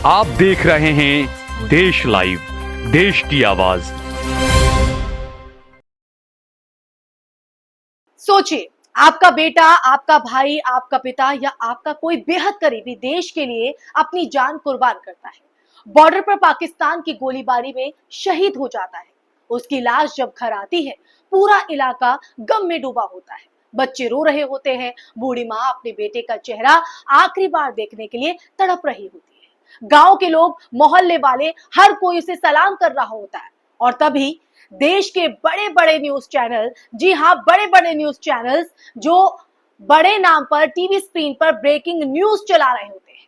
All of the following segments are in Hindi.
आप देख रहे हैं देश लाइव, देश की आवाज। सोचिए, आपका बेटा, आपका भाई, आपका पिता या आपका कोई बेहद करीबी देश के लिए अपनी जान कुर्बान करता है। बॉर्डर पर पाकिस्तान की गोलीबारी में शहीद हो जाता है। उसकी लाश जब घर आती है, पूरा इलाका गम में डूबा होता है। बच्चे रो रहे होते हैं, बूढ़ी माँ अपने बेटे का चेहरा आखिरी बार देखने के लिए तड़प रही होती है। गांव के लोग, मोहल्ले वाले, हर कोई उसे सलाम कर रहा होता है। और तभी देश के बड़े बड़े न्यूज चैनल, जी हाँ, बड़े बड़े न्यूज चैनल्स जो बड़े नाम पर टीवी स्क्रीन पर ब्रेकिंग न्यूज चला रहे होते हैं।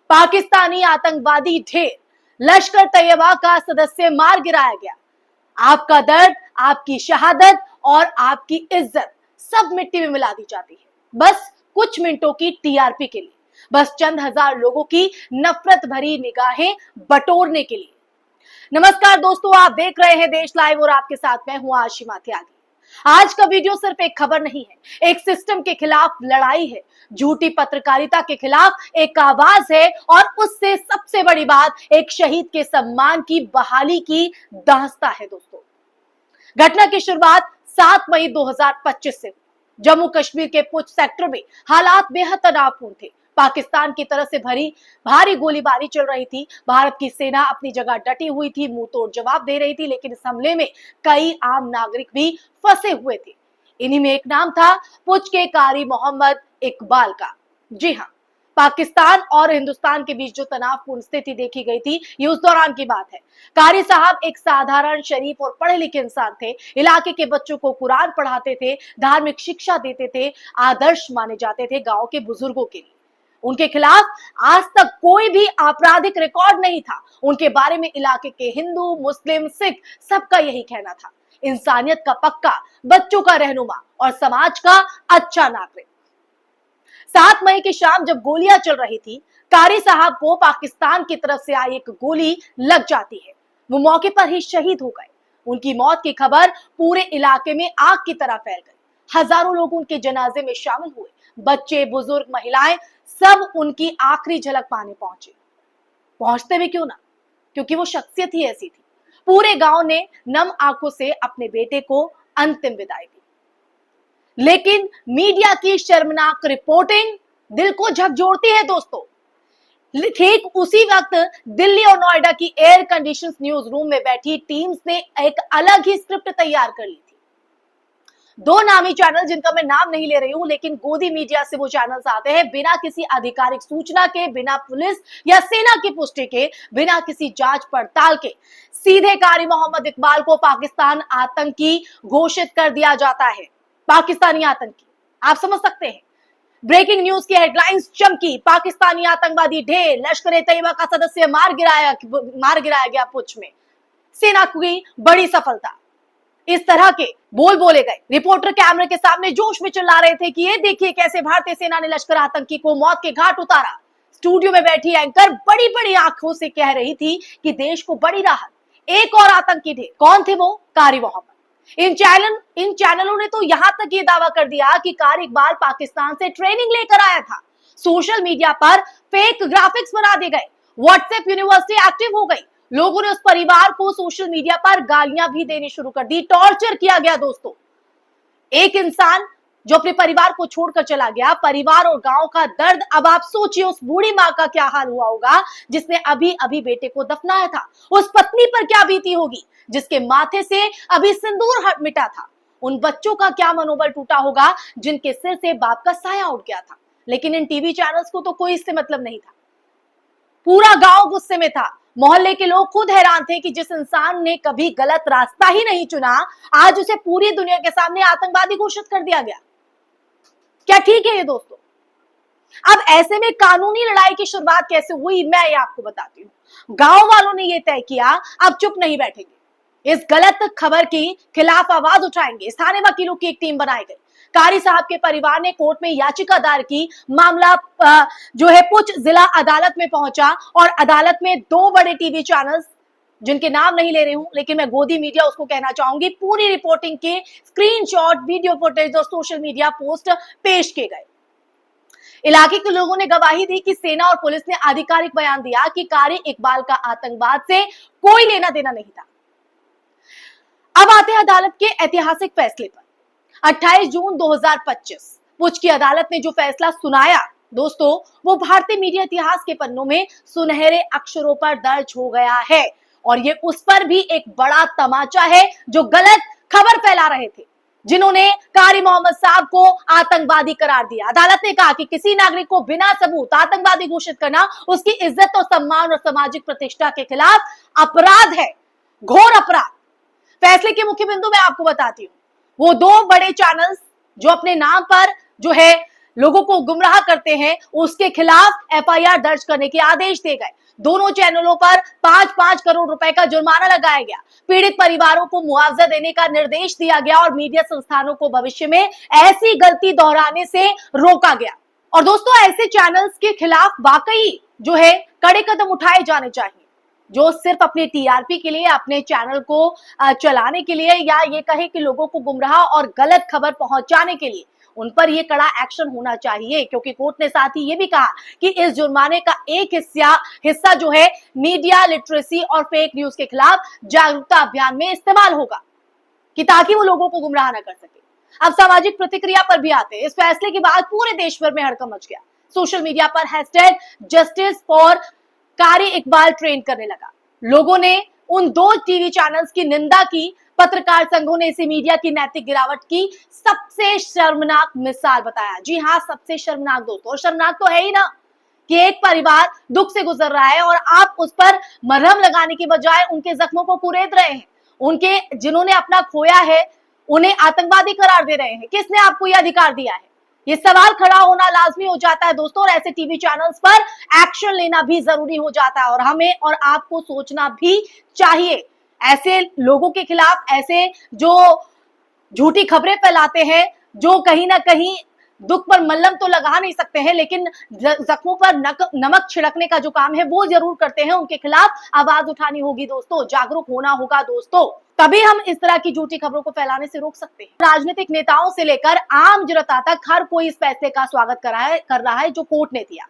पाकिस्तानी आतंकवादी ढेर, लश्कर तैयबा का सदस्य मार गिराया गया। आपका दर्द, आपकी शहादत और आपकी इज्जत सब मिट्टी में मिला दी जाती है, बस कुछ मिनटों की टीआरपी के लिए, बस चंद हजार लोगों की नफरत भरी निगाहें बटोरने के लिए। नमस्कार दोस्तों, आप देख रहे हैं देश लाइव और आपके साथ मैं हूं आशिमा त्यागी। आज का वीडियो सिर्फ एक खबर नहीं है, एक सिस्टम के खिलाफ लड़ाई है, झूठी पत्रकारिता के खिलाफ एक आवाज है और उससे सबसे बड़ी बात, एक शहीद के सम्मान की बहाली की दास्तां है दोस्तों। घटना की शुरुआत 7 मई 2025 से। जम्मू कश्मीर के पुंछ सेक्टर में हालात बेहद तनावपूर्ण थे। पाकिस्तान की तरफ से भरी भारी गोलीबारी चल रही थी। भारत की सेना अपनी जगह डटी हुई थी, मुंह तोड़ जवाब दे रही थी, लेकिन इस हमले में कई आम नागरिक भी फंसे हुए थे। इन्हीं में एक नाम था पुंछ के कारी मोहम्मद इकबाल का। जी हाँ, पाकिस्तान और हिंदुस्तान के बीच जो तनावपूर्ण स्थिति देखी गई थी, ये उस दौरान की बात है। कारी साहब एक साधारण, शरीफ और पढ़े लिखे इंसान थे। इलाके के बच्चों को कुरान पढ़ाते थे, धार्मिक शिक्षा देते थे, आदर्श माने जाते थे गांव के बुजुर्गों के लिए। उनके खिलाफ आज तक कोई भी आपराधिक रिकॉर्ड नहीं था। उनके बारे में इलाके के हिंदू, मुस्लिम, सिख सबका यही कहना था, इंसानियत का पक्का, बच्चों का रहनुमा और समाज का अच्छा नागरिक। 7 मई की शाम जब गोलियां चल रही थी, कारी साहब को पाकिस्तान की तरफ से आई एक गोली लग जाती है। वो मौके पर ही शहीद हो गए। उनकी मौत की खबर पूरे इलाके में आग की तरह फैल गई। हजारों लोग उनके जनाजे में शामिल हुए। बच्चे, बुजुर्ग, महिलाएं सब उनकी आखिरी झलक पाने पहुंचे। पहुंचते भी क्यों ना, क्योंकि वो शख्सियत ही ऐसी थी। पूरे गांव ने नम आंखों से अपने बेटे को अंतिम विदाई दी। लेकिन मीडिया की शर्मनाक रिपोर्टिंग दिल को झकझोरती है दोस्तों। ठीक उसी वक्त दिल्ली और नोएडा की एयर कंडीशन न्यूज रूम में बैठी टीम्स ने एक अलग ही स्क्रिप्ट तैयार कर ली थी। दो नामी चैनल, जिनका मैं नाम नहीं ले रही हूं, लेकिन गोदी मीडिया से वो चैनल्स आते हैं, बिना किसी आधिकारिक सूचना के, बिना पुलिस या सेना की पुष्टि के, बिना किसी जांच पड़ताल के सीधे कारी मोहम्मद इकबाल को पाकिस्तान आतंकी घोषित कर दिया जाता है। पाकिस्तानी आतंकी, आप समझ सकते हैं। ब्रेकिंग न्यूज की हेडलाइंस चमकी, पाकिस्तानी आतंकवादी ढेर, लश्कर तैयबा का सदस्य मार गिराया गया पुंछ में, सेना की बड़ी सफलता। इस तरह के बोल बोले गए। रिपोर्टर कैमरे के सामने जोश में चिल्ला रहे थे कि ये देखिए कैसे भारतीय सेना ने लश्कर आतंकी को मौत के घाट उतारा। स्टूडियो में बैठी एंकर बड़ी बड़ी आंखों से कह रही थी कि देश को बड़ी राहत, एक और आतंकी ढेर। कौन थे वो? कारी मोहम्मद। इन चैनलों ने तो यहां तक ये दावा कर दिया कि कारी इकबाल पाकिस्तान से ट्रेनिंग लेकर आया था। सोशल मीडिया पर फेक ग्राफिक्स बना दिए गए। व्हाट्सएप यूनिवर्सिटी एक्टिव हो गई। लोगों ने उस परिवार को सोशल मीडिया पर गालियां भी देनी शुरू कर दी। टॉर्चर किया गया दोस्तों। एक इंसान जो अपने परिवार को छोड़कर चला गया, परिवार और गांव का दर्द। अब आप सोचिए उस बूढ़ी मां का क्या हाल हुआ होगा जिसने अभी अभी बेटे को दफनाया था। उस पत्नी पर क्या बीती होगी जिसके माथे से अभी सिंदूर मिटा था। उन बच्चों का क्या मनोबल टूटा होगा जिनके सिर से बाप का साया उठ गया था। लेकिन इन टीवी चैनल्स को तो कोई इससे मतलब नहीं था। पूरा गांव गुस्से में था। मोहल्ले के लोग खुद हैरान थे कि जिस इंसान ने कभी गलत रास्ता ही नहीं चुना, आज उसे पूरी दुनिया के सामने आतंकवादी घोषित कर दिया गया। क्या ठीक है ये दोस्तों? अब ऐसे में कानूनी लड़ाई की शुरुआत कैसे हुई, मैं ये आपको बताती हूँ। गांव वालों ने ये तय किया, अब चुप नहीं बैठेंगे, इस गलत खबर के खिलाफ आवाज उठाएंगे। स्थानीय वकीलों की एक टीम बनाई गई। कारी साहब के परिवार ने कोर्ट में याचिका दायर की। मामला जो है पुंछ जिला अदालत में पहुंचा और अदालत में दो बड़े टीवी चैनल्स, जिनके नाम नहीं ले रही हूं, लेकिन मैं गोदी मीडिया उसको कहना चाहूंगी, पूरी रिपोर्टिंग के स्क्रीनशॉट, वीडियो फुटेज और सोशल मीडिया पोस्ट पेश किए गए। इलाके के लोगों ने गवाही दी कि सेना और पुलिस ने आधिकारिक बयान दिया कि कारी इकबाल का आतंकवाद से कोई लेना देना नहीं था। अब आते हैं अदालत के ऐतिहासिक फैसले पर। 28 जून 2025 पुंछ की अदालत ने जो फैसला सुनाया दोस्तों, वो भारतीय मीडिया इतिहास के पन्नों में सुनहरे अक्षरों पर दर्ज हो गया है। और ये उस पर भी एक बड़ा तमाचा है जो गलत खबर फैला रहे थे, जिन्होंने कारी मोहम्मद साहब को आतंकवादी करार दिया। अदालत ने कहा कि किसी नागरिक को बिना सबूत आतंकवादी घोषित करना उसकी इज्जत और सम्मान और सामाजिक प्रतिष्ठा के खिलाफ अपराध है, घोर अपराध। फैसले के मुख्य बिंदु मैं आपको बताती हूँ। वो दो बड़े चैनल्स जो अपने नाम पर जो है लोगों को गुमराह करते हैं, उसके खिलाफ एफआईआर दर्ज करने के आदेश दिए गए। दोनों चैनलों पर 5-5 करोड़ रुपए का जुर्माना लगाया गया। पीड़ित परिवारों को मुआवजा देने का निर्देश दिया गया और मीडिया संस्थानों को भविष्य में ऐसी गलती दोहराने से रोका गया। और दोस्तों, ऐसे चैनल्स के खिलाफ वाकई जो है कड़े कदम उठाए जाने चाहिए, जो सिर्फ अपने टीआरपी के लिए, अपने चैनल को चलाने के लिए, या ये कहे कि लोगों को गुमराह और गलत खबर पहुंचाने के लिए, उन पर यह कड़ा एक्शन होना चाहिए। क्योंकि कोर्ट ने साथ ही ये भी कहा कि इस जुर्माने का एक हिस्सा जो है मीडिया लिटरेसी और फेक न्यूज के खिलाफ जागरूकता अभियान में इस्तेमाल होगा, कि ताकि वो लोगों को गुमराह न कर सके। अब सामाजिक प्रतिक्रिया पर भी आते हैं। इस फैसले के बाद पूरे देश भर में हड़कंप मच गया। सोशल मीडिया पर हैशटैग जस्टिस फॉर कारी इकबाल ट्रेंड करने लगा। लोगों ने उन दो टीवी चैनल्स की निंदा की। पत्रकार संघों ने इसे मीडिया की नैतिक गिरावट की सबसे शर्मनाक मिसाल बताया। जी हाँ, सबसे शर्मनाक दोस्तों। और शर्मनाक तो है ही ना कि एक परिवार दुख से गुजर रहा है और आप उस पर मरहम लगाने के बजाय उनके जख्मों को कुरेद रहे हैं। उनके जिन्होंने अपना खोया है उन्हें आतंकवादी करार दे रहे हैं। किसने आपको यह अधिकार दिया है? ये सवाल खड़ा होना लाजमी हो जाता है दोस्तों। और ऐसे टीवी चैनल्स पर एक्शन लेना भी जरूरी हो जाता है और हमें और आपको सोचना भी चाहिए। ऐसे लोगों के खिलाफ, ऐसे जो झूठी खबरें फैलाते हैं, जो कहीं ना कहीं दुख पर मल्लम तो लगा नहीं सकते हैं, लेकिन जख्मों पर नमक छिड़कने का जो काम है वो जरूर करते हैं, उनके खिलाफ आवाज उठानी होगी दोस्तों, जागरूक होना होगा दोस्तों। तभी हम इस तरह की झूठी खबरों को फैलाने से रोक सकते हैं। राजनीतिक नेताओं से लेकर आम जनता तक हर कोई इस फैसले का स्वागत कर रहा है जो कोर्ट ने दिया।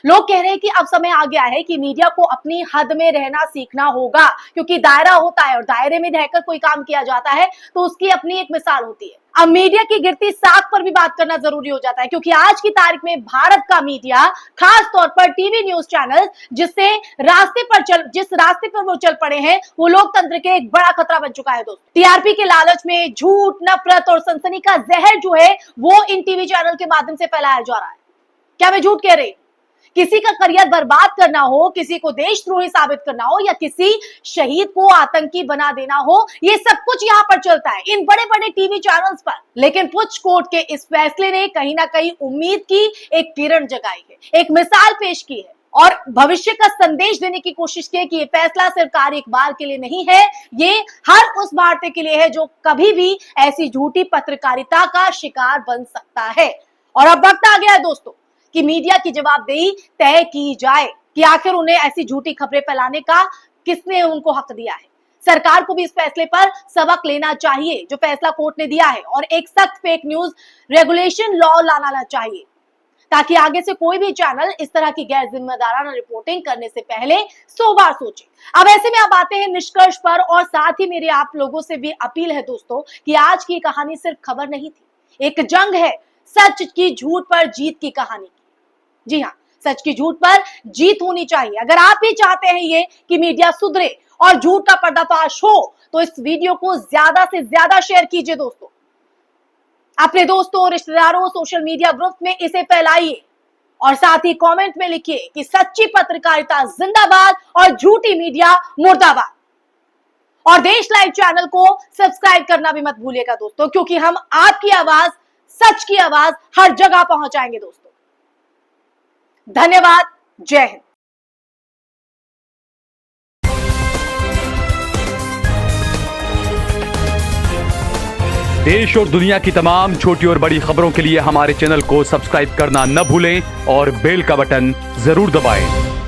लोग कह रहे हैं कि अब समय आ गया है कि मीडिया को अपनी हद में रहना सीखना होगा, क्योंकि दायरा होता है और दायरे में रहकर कोई काम किया जाता है तो उसकी अपनी एक मिसाल होती है। अब मीडिया की गिरती साख पर भी बात करना जरूरी हो जाता है, क्योंकि आज की तारीख में भारत का मीडिया, खास तौर पर टीवी न्यूज चैनल, जिस रास्ते पर वो चल पड़े हैं, वो लोकतंत्र के एक बड़ा खतरा बन चुका है दोस्तों। टीआरपी के लालच में झूठ, नफरत और सनसनी का जहर जो है वो इन टीवी चैनल के माध्यम से फैलाया जा रहा है। क्या मैं झूठ कह रही? किसी का करियर बर्बाद करना हो, किसी को देशद्रोही साबित करना हो, या किसी शहीद को आतंकी बना देना हो, ये सब कुछ यहाँ पर चलता है इन बड़े बड़े टीवी चैनल्स पर। लेकिन पुंछ कोर्ट के इस फैसले ने कहीं ना कहीं उम्मीद की एक किरण जगाई है, एक मिसाल पेश की है और भविष्य का संदेश देने की कोशिश की है कि ये फैसला सिर्फ कारी इकबाल के लिए नहीं है, ये हर उस भारतीय के लिए है जो कभी भी ऐसी झूठी पत्रकारिता का शिकार बन सकता है। और अब वक्त आ गया है दोस्तों कि मीडिया की जवाबदेही तय की जाए कि आखिर उन्हें ऐसी झूठी खबरें फैलाने का किसने उनको हक दिया है। सरकार को भी इस फैसले पर सबक लेना चाहिए जो फैसला कोर्ट ने दिया है, और एक सख्त फेक न्यूज रेगुलेशन लॉ लाना चाहिए, ताकि आगे से कोई भी चैनल इस तरह की गैर जिम्मेदाराना रिपोर्टिंग करने से पहले 100 बार सोचे। अब ऐसे में आप आते हैं निष्कर्ष पर, और साथ ही मेरी आप लोगों से भी अपील है दोस्तों कि आज की कहानी सिर्फ खबर नहीं थी, एक जंग है सच की झूठ पर जीत की कहानी। जी हाँ, सच की झूठ पर जीत होनी चाहिए। अगर आप भी चाहते हैं ये कि मीडिया सुधरे और झूठ का पर्दाफाश हो, तो इस वीडियो को ज्यादा से ज्यादा शेयर कीजिए दोस्तों, अपने दोस्तों, रिश्तेदारों, सोशल मीडिया ग्रुप में इसे फैलाइए, और साथ ही कमेंट में लिखिए कि सच्ची पत्रकारिता जिंदाबाद और झूठी मीडिया मुर्दाबाद। और देश लाइव चैनल को सब्सक्राइब करना भी मत भूलिएगा दोस्तों, क्योंकि हम आपकी आवाज, सच की आवाज हर जगह पहुंचाएंगे दोस्तों। धन्यवाद। जय हिंद। देश और दुनिया की तमाम छोटी और बड़ी खबरों के लिए हमारे चैनल को सब्सक्राइब करना न भूलें और बेल का बटन जरूर दबाएं।